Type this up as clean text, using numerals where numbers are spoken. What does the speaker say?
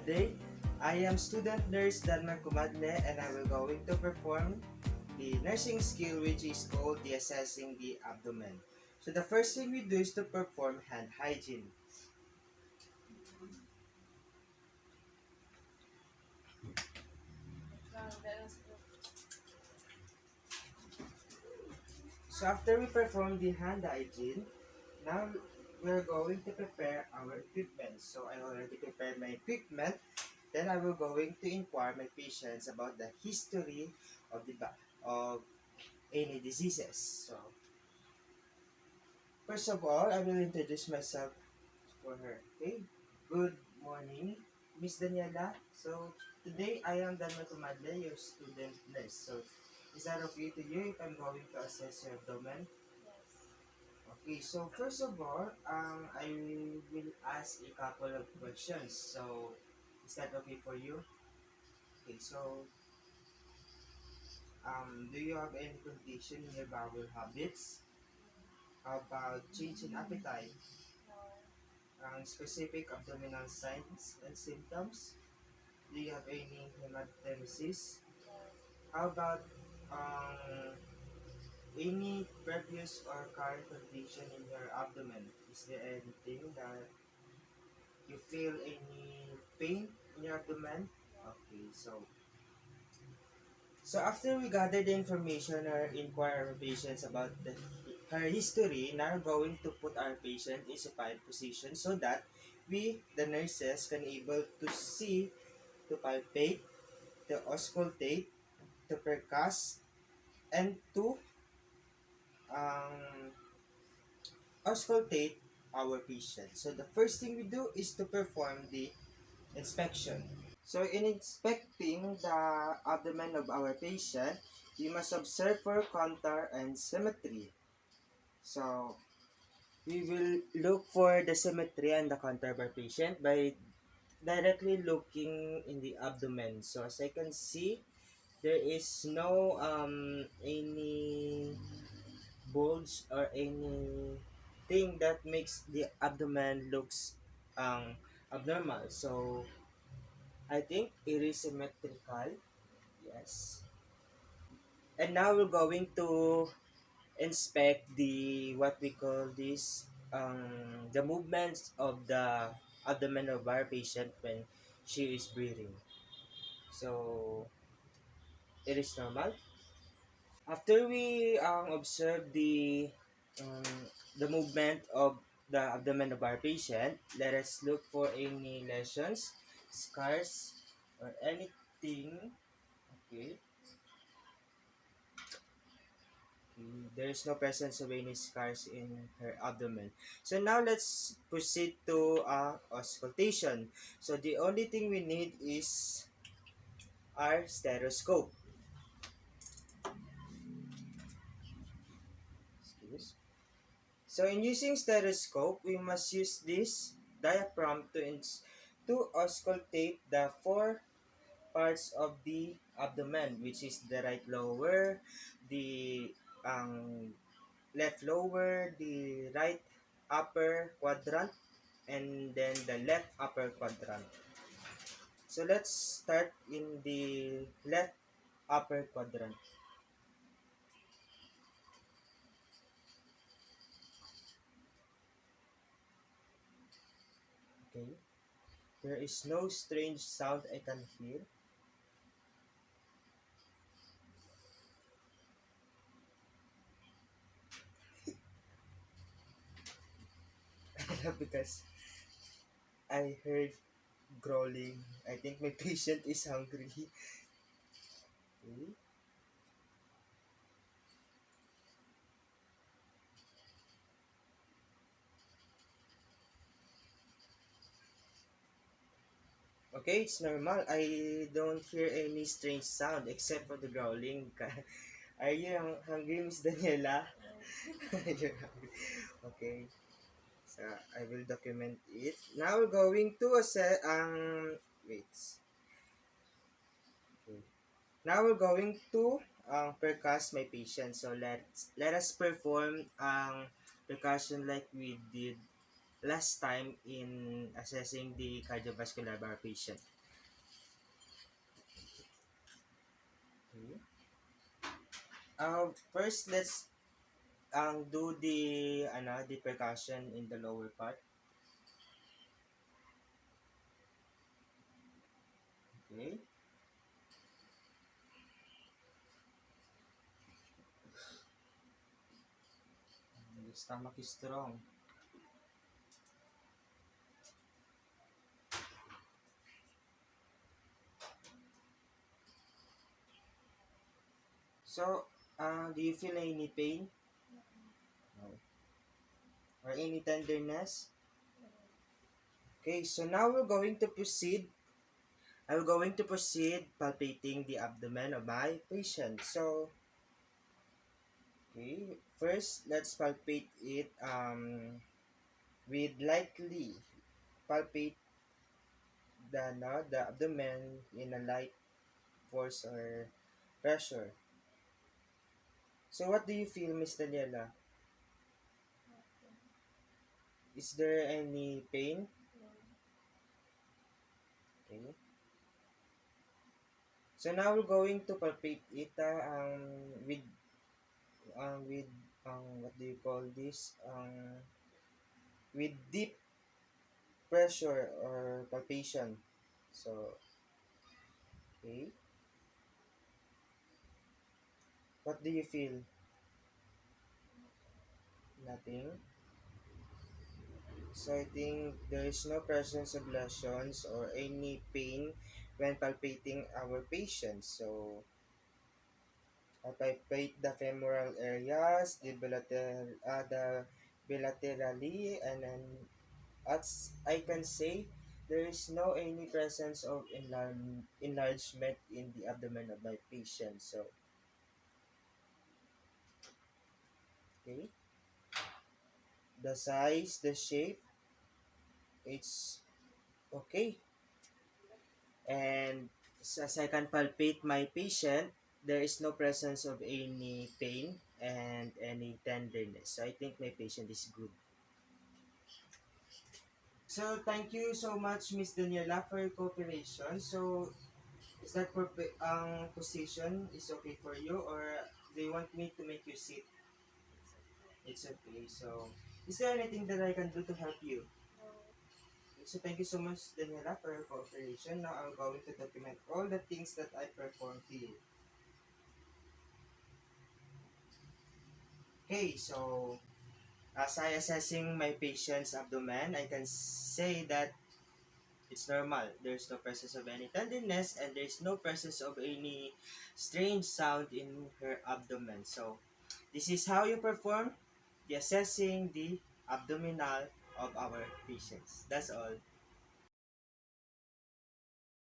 Today, I am student nurse Dalmar Kumadle and I will going to perform the nursing skill which is called the assessing the abdomen. So the first thing we do is to perform hand hygiene. So after we perform the hand hygiene, now we're going to prepare our equipment. So I already prepared my equipment. Then I will going to inquire my patients about the history of of any diseases. So first of all, I will introduce myself for her. Okay. Good morning, Miss Daniela. So today I am Daniel Tumadle, your student nurse. So is that okay to you if I'm going to assess your abdomen? Okay, so first of all, I will ask a couple of questions. So, is that okay for you? Okay, so, do you have any condition in your bowel habits? How about change in appetite? Specific abdominal signs and symptoms? Do you have any hematemesis? How about um, any previous or current condition in your abdomen? Is there anything that you feel any pain in your abdomen? Okay, so after we gather the information or inquire our patients about her history, now we're going to put our patient in supine position so that we, the nurses, can able to see, to palpate, to auscultate, to percuss, and to um, auscultate our patient. So the first thing we do is to perform the inspection. So in inspecting the abdomen of our patient, we must observe for contour and symmetry. So we will look for the symmetry and the contour of our patient by directly looking in the abdomen. So as I can see, there is no any bulge or anything that makes the abdomen looks abnormal. So I think it is symmetrical. Yes. And now we're going to inspect the what we call this the movements of the abdomen of our patient when she is breathing. So it is normal. After we observe um, the movement of the abdomen of our patient, let us look for any lesions, scars, or anything. Okay. There is no presence of any scars in her abdomen. So now let's proceed to auscultation. So the only thing we need is our stethoscope. Excuse. So in using stethoscope, we must use this diaphragm to auscultate the four parts of the abdomen, which is the right lower, the um, left lower, the right upper quadrant, and then the left upper quadrant. So let's start in the left upper quadrant. Okay. There is no strange sound I can hear. Because I heard growling. I think my patient is hungry. Okay. Okay, it's normal. I don't hear any strange sound except for the growling. Are you hungry, Miss Daniela? You're hungry. Okay. So I will document it. Now we're going to assess wait. Okay. Now we're going to percuss my patient. So let us perform percussion like we did last time in assessing the cardiovascular of our patient. First, let's do the percussion in the lower part. Okay. The stomach is strong. So, do you feel any pain? No. Or any tenderness? Okay, so now we're going to proceed. I'm going to proceed palpating the abdomen of my patient. So, okay, first let's palpate it with lightly palpate the abdomen in a light force or pressure. So, what do you feel, Miss Daniela? Is there any pain? Okay. So now we're going to palpate it with what do you call this? With deep pressure or palpation. So, okay. What do you feel? Nothing. So I think there is no presence of lesions or any pain when palpating our patients. So I palpate the femoral areas, the bilaterally, and then as I can say, there is no any presence of enlargement in the abdomen of my patient. So, okay, the size, the shape, it's okay. And as I can palpate my patient, there is no presence of any pain and any tenderness. So I think my patient is good. So thank you so much, Miss Daniela, for your cooperation. So is that position is okay for you, or do you want me to make you sit? It's okay. So is there anything that I can do to help you? So thank you so much, Daniela, for your cooperation. Now I'm going to document all the things that I performed to you. Okay, so as I assessing my patient's abdomen, I can say that it's normal. There's no presence of any tenderness and there's no presence of any strange sound in her abdomen. So this is how you perform the assessing the abdominal of our patients. That's all.